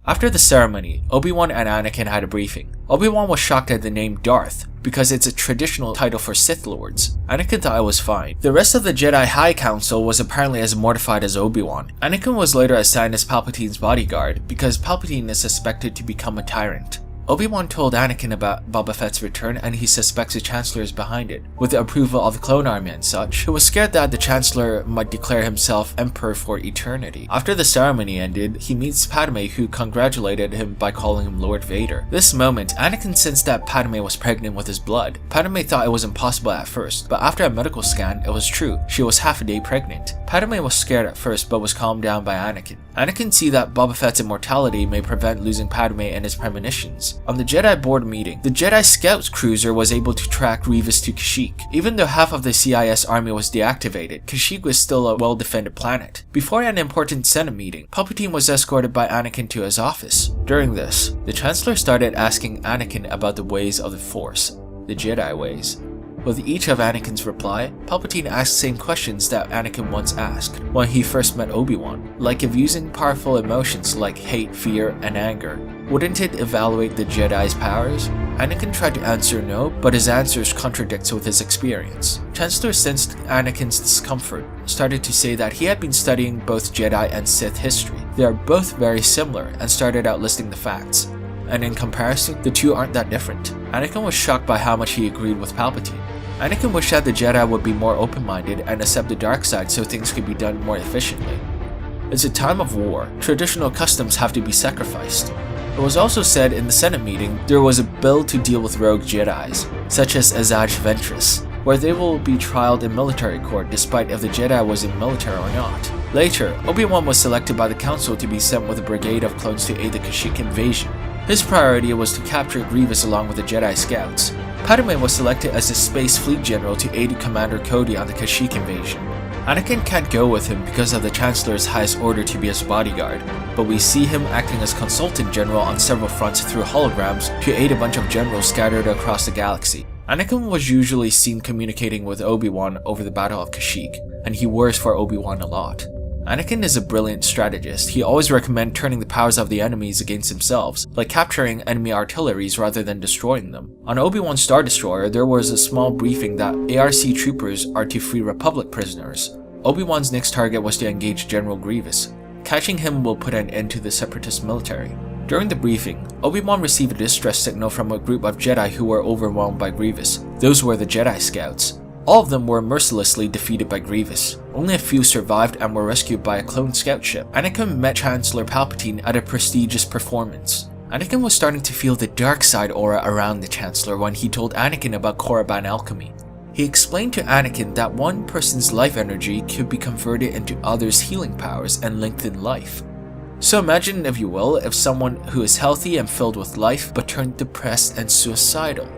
After the ceremony, Obi-Wan and Anakin had a briefing. Obi-Wan was shocked at the name Darth, because it's a traditional title for Sith Lords. Anakin thought it was fine. The rest of the Jedi High Council was apparently as mortified as Obi-Wan. Anakin was later assigned as Palpatine's bodyguard, because Palpatine is suspected to become a tyrant. Obi-Wan told Anakin about Boba Fett's return and he suspects the Chancellor is behind it, with the approval of the clone army and such. He was scared that the Chancellor might declare himself Emperor for eternity. After the ceremony ended, he meets Padme, who congratulated him by calling him Lord Vader. This moment, Anakin sensed that Padme was pregnant with his blood. Padme thought it was impossible at first, but after a medical scan, it was true. She was half a day pregnant. Padme was scared at first but was calmed down by Anakin. Anakin sees that Boba Fett's immortality may prevent losing Padme and his premonitions. On the Jedi board meeting, the Jedi Scouts cruiser was able to track Grievous to Kashyyyk. Even though half of the CIS army was deactivated, Kashyyyk was still a well-defended planet. Before an important Senate meeting, Palpatine was escorted by Anakin to his office. During this, the Chancellor started asking Anakin about the ways of the Force, the Jedi ways. With each of Anakin's reply, Palpatine asked the same questions that Anakin once asked when he first met Obi-Wan, like if using powerful emotions like hate, fear, and anger, wouldn't it evaluate the Jedi's powers? Anakin tried to answer no, but his answers contradicts with his experience. Chancellor sensed Anakin's discomfort, started to say that he had been studying both Jedi and Sith history. They are both very similar, and started out listing the facts. And in comparison, the two aren't that different. Anakin was shocked by how much he agreed with Palpatine. Anakin wished that the Jedi would be more open-minded and accept the dark side so things could be done more efficiently. It's a time of war. Traditional customs have to be sacrificed. It was also said in the Senate meeting there was a bill to deal with rogue Jedis, such as Asajj Ventress, where they will be trialed in military court despite if the Jedi was in military or not. Later, Obi-Wan was selected by the Council to be sent with a brigade of clones to aid the Kashyyyk invasion. His priority was to capture Grievous along with the Jedi Scouts. Padme was selected as the Space Fleet General to aid Commander Cody on the Kashyyyk invasion. Anakin can't go with him because of the Chancellor's highest order to be his bodyguard, but we see him acting as Consultant General on several fronts through holograms to aid a bunch of generals scattered across the galaxy. Anakin was usually seen communicating with Obi-Wan over the Battle of Kashyyyk, and he works for Obi-Wan a lot. Anakin is a brilliant strategist. He always recommends turning the powers of the enemies against themselves, like capturing enemy artilleries rather than destroying them. On Obi-Wan's Star Destroyer, there was a small briefing that ARC troopers are to free Republic prisoners. Obi-Wan's next target was to engage General Grievous. Catching him will put an end to the Separatist military. During the briefing, Obi-Wan received a distress signal from a group of Jedi who were overwhelmed by Grievous. Those were the Jedi Scouts. All of them were mercilessly defeated by Grievous. Only a few survived and were rescued by a clone scout ship. Anakin met Chancellor Palpatine at a prestigious performance. Anakin was starting to feel the dark side aura around the Chancellor when he told Anakin about Korriban alchemy. He explained to Anakin that one person's life energy could be converted into others' healing powers and lengthen life. So imagine, if you will, if someone who is healthy and filled with life but turned depressed and suicidal,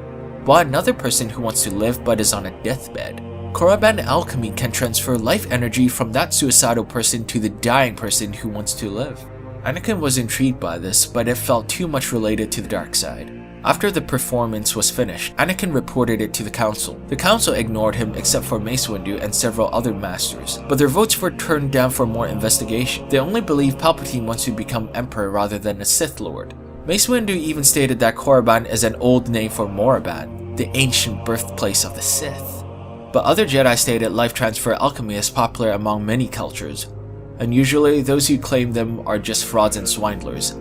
while another person who wants to live but is on a deathbed. Korriban alchemy can transfer life energy from that suicidal person to the dying person who wants to live. Anakin was intrigued by this, but it felt too much related to the dark side. After the performance was finished, Anakin reported it to the Council. The Council ignored him except for Mace Windu and several other masters, but their votes were turned down for more investigation. They only believe Palpatine wants to become Emperor rather than a Sith Lord. Mace Windu even stated that Korriban is an old name for Moraban, the ancient birthplace of the Sith. But other Jedi stated life transfer alchemy is popular among many cultures, and usually those who claim them are just frauds and swindlers.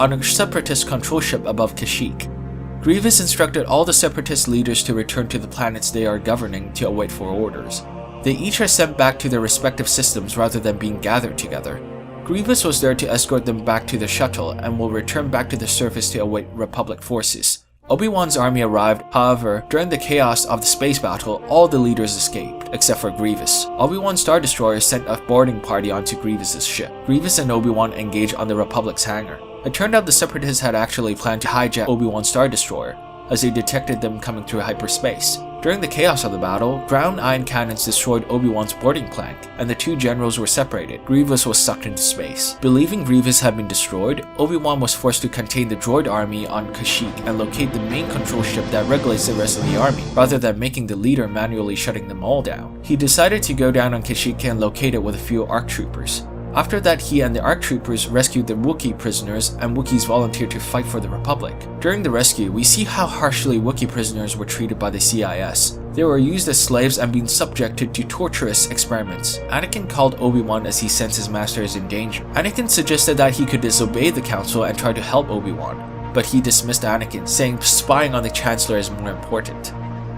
On a Separatist control ship above Kashyyyk, Grievous instructed all the Separatist leaders to return to the planets they are governing to await for orders. They each are sent back to their respective systems rather than being gathered together. Grievous was there to escort them back to the shuttle and will return back to the surface to await Republic forces. Obi-Wan's army arrived, however, during the chaos of the space battle, all the leaders escaped, except for Grievous. Obi-Wan's Star Destroyer sent a boarding party onto Grievous's ship. Grievous and Obi-Wan engaged on the Republic's hangar. It turned out the Separatists had actually planned to hijack Obi-Wan's Star Destroyer, as they detected them coming through hyperspace. During the chaos of the battle, ground ion cannons destroyed Obi-Wan's boarding plank, and the two generals were separated. Grievous was sucked into space. Believing Grievous had been destroyed, Obi-Wan was forced to contain the droid army on Kashyyyk and locate the main control ship that regulates the rest of the army, rather than making the leader manually shutting them all down. He decided to go down on Kashyyyk and locate it with a few ARC troopers. After that, he and the ARC troopers rescued the Wookiee prisoners, and Wookiees volunteered to fight for the Republic. During the rescue, we see how harshly Wookiee prisoners were treated by the CIS. They were used as slaves and being subjected to torturous experiments. Anakin called Obi-Wan as he sensed his master is in danger. Anakin suggested that he could disobey the council and try to help Obi-Wan, but he dismissed Anakin, saying spying on the Chancellor is more important.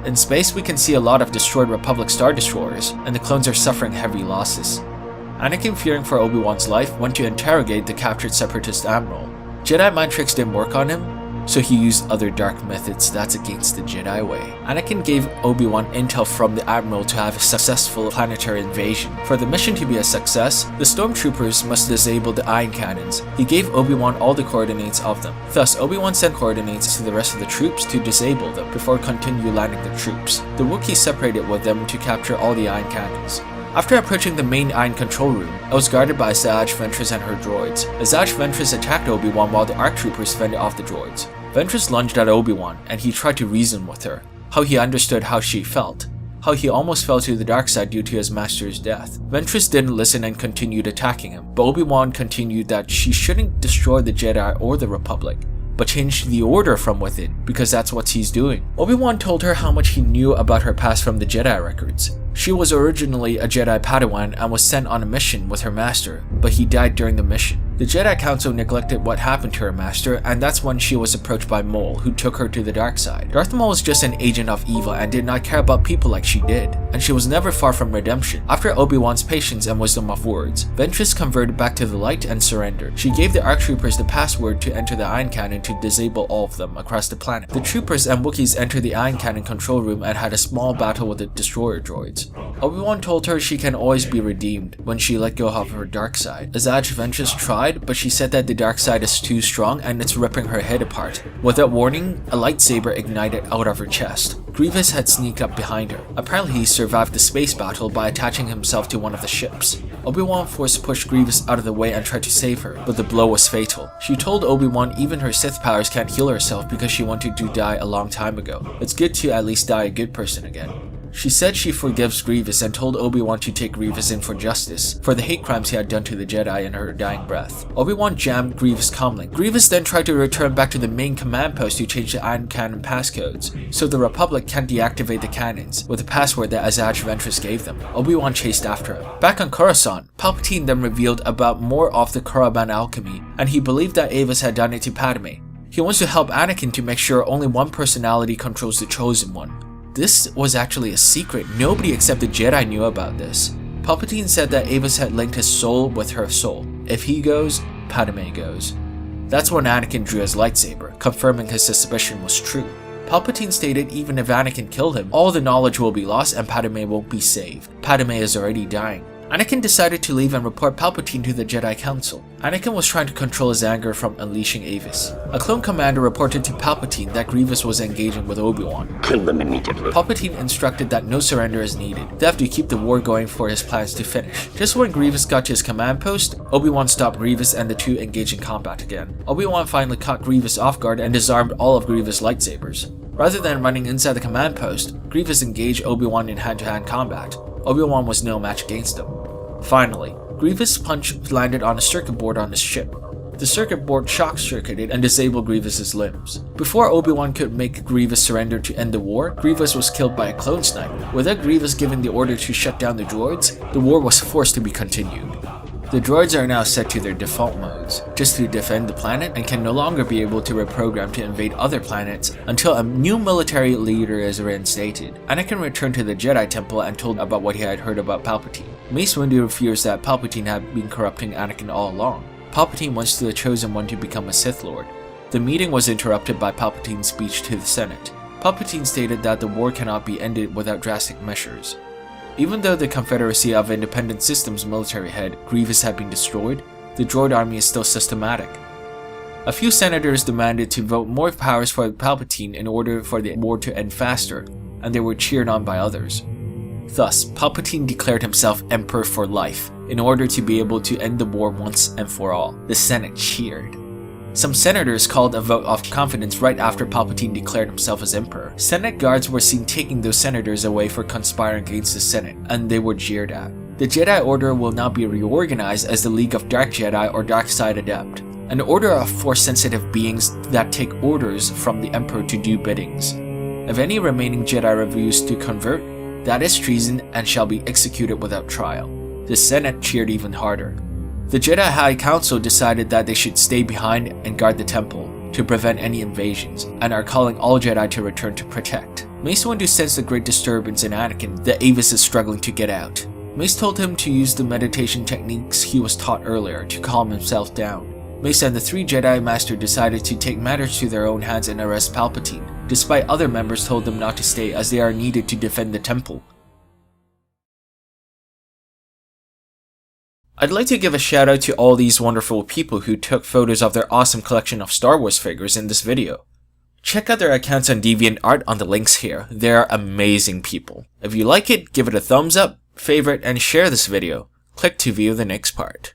In space, we can see a lot of destroyed Republic Star Destroyers, and the clones are suffering heavy losses. Anakin, fearing for Obi-Wan's life, went to interrogate the captured Separatist Admiral. Jedi mind tricks didn't work on him, so he used other dark methods that's against the Jedi way. Anakin gave Obi-Wan intel from the Admiral to have a successful planetary invasion. For the mission to be a success, the stormtroopers must disable the ion cannons. He gave Obi-Wan all the coordinates of them. Thus, Obi-Wan sent coordinates to the rest of the troops to disable them before continue landing the troops. The Wookiees separated with them to capture all the ion cannons. After approaching the main ion control room, it was guarded by Asajj Ventress and her droids. Asajj Ventress attacked Obi-Wan while the ARC troopers fended off the droids. Ventress lunged at Obi-Wan, and he tried to reason with her, how he understood how she felt, how he almost fell to the dark side due to his master's death. Ventress didn't listen and continued attacking him, but Obi-Wan continued that she shouldn't destroy the Jedi or the Republic, but change the order from within, because that's what he's doing. Obi-Wan told her how much he knew about her past from the Jedi records. She was originally a Jedi Padawan and was sent on a mission with her master, but he died during the mission. The Jedi Council neglected what happened to her master, and that's when she was approached by Maul, who took her to the dark side. Darth Maul was just an agent of evil and did not care about people like she did, and she was never far from redemption. After Obi-Wan's patience and wisdom of words, Ventress converted back to the light and surrendered. She gave the ARC troopers the password to enter the ion cannon to disable all of them across the planet. The troopers and Wookiees entered the ion cannon control room and had a small battle with the destroyer droids. Obi-Wan told her she can always be redeemed when she let go of her dark side. Asajj Ventress tried, but she said that the dark side is too strong and it's ripping her head apart. Without warning, a lightsaber ignited out of her chest. Grievous had sneaked up behind her. Apparently he survived the space battle by attaching himself to one of the ships. Obi-Wan pushed Grievous out of the way and tried to save her, but the blow was fatal. She told Obi-Wan even her Sith powers can't heal herself because she wanted to die a long time ago. It's good to at least die a good person again. She said she forgives Grievous and told Obi-Wan to take Grievous in for justice, for the hate crimes he had done to the Jedi in her dying breath. Obi-Wan jammed Grievous' comlink. Grievous then tried to return back to the main command post to change the ion cannon passcodes, so the Republic can't deactivate the cannons with the password that Asajj Ventress gave them. Obi-Wan chased after him. Back on Coruscant, Palpatine then revealed about more of the Korriban alchemy, and he believed that Avis had done it to Padme. He wants to help Anakin to make sure only one personality controls the Chosen One. This was actually a secret. Nobody except the Jedi knew about this. Palpatine said that Avis had linked his soul with her soul. If he goes, Padme goes. That's when Anakin drew his lightsaber, confirming his suspicion was true. Palpatine stated even if Anakin killed him, all the knowledge will be lost and Padme won't be saved. Padme is already dying. Anakin decided to leave and report Palpatine to the Jedi Council. Anakin was trying to control his anger from unleashing Avis. A clone commander reported to Palpatine that Grievous was engaging with Obi-Wan. Kill them immediately. Palpatine instructed that no surrender is needed. They have to keep the war going for his plans to finish. Just when Grievous got to his command post, Obi-Wan stopped Grievous and the two engaged in combat again. Obi-Wan finally caught Grievous off guard and disarmed all of Grievous' lightsabers. Rather than running inside the command post, Grievous engaged Obi-Wan in hand-to-hand combat. Obi-Wan was no match against him. Finally, Grievous' punch landed on a circuit board on his ship. The circuit board shock-circuited and disabled Grievous' limbs. Before Obi-Wan could make Grievous surrender to end the war, Grievous was killed by a clone sniper. Without Grievous giving the order to shut down the droids, the war was forced to be continued. The droids are now set to their default modes, just to defend the planet, and can no longer be able to reprogram to invade other planets until a new military leader is reinstated. Anakin returned to the Jedi Temple and told about what he had heard about Palpatine. Mace Windu fears that Palpatine had been corrupting Anakin all along. Palpatine wants the Chosen One to become a Sith Lord. The meeting was interrupted by Palpatine's speech to the Senate. Palpatine stated that the war cannot be ended without drastic measures. Even though the Confederacy of Independent Systems military head, Grievous, had been destroyed, the droid army is still systematic. A few senators demanded to vote more powers for Palpatine in order for the war to end faster, and they were cheered on by others. Thus, Palpatine declared himself Emperor for life, in order to be able to end the war once and for all. The Senate cheered. Some senators called a vote of confidence right after Palpatine declared himself as Emperor. Senate guards were seen taking those senators away for conspiring against the Senate, and they were jeered at. The Jedi Order will now be reorganized as the League of Dark Jedi or Dark Side Adept, an order of Force-sensitive beings that take orders from the Emperor to do biddings. If any remaining Jedi refuse to convert, that is treason and shall be executed without trial. The Senate cheered even harder. The Jedi High Council decided that they should stay behind and guard the temple to prevent any invasions, and are calling all Jedi to return to protect. Mace Windu sensed a great disturbance in Anakin that Avis is struggling to get out. Mace told him to use the meditation techniques he was taught earlier to calm himself down. Mace and the 3 Jedi Master decided to take matters to their own hands and arrest Palpatine, despite other members told them not to stay as they are needed to defend the temple. I'd like to give a shout out to all these wonderful people who took photos of their awesome collection of Star Wars figures in this video. Check out their accounts on DeviantArt on the links here, they are amazing people. If you like it, give it a thumbs up, favorite, and share this video. Click to view the next part.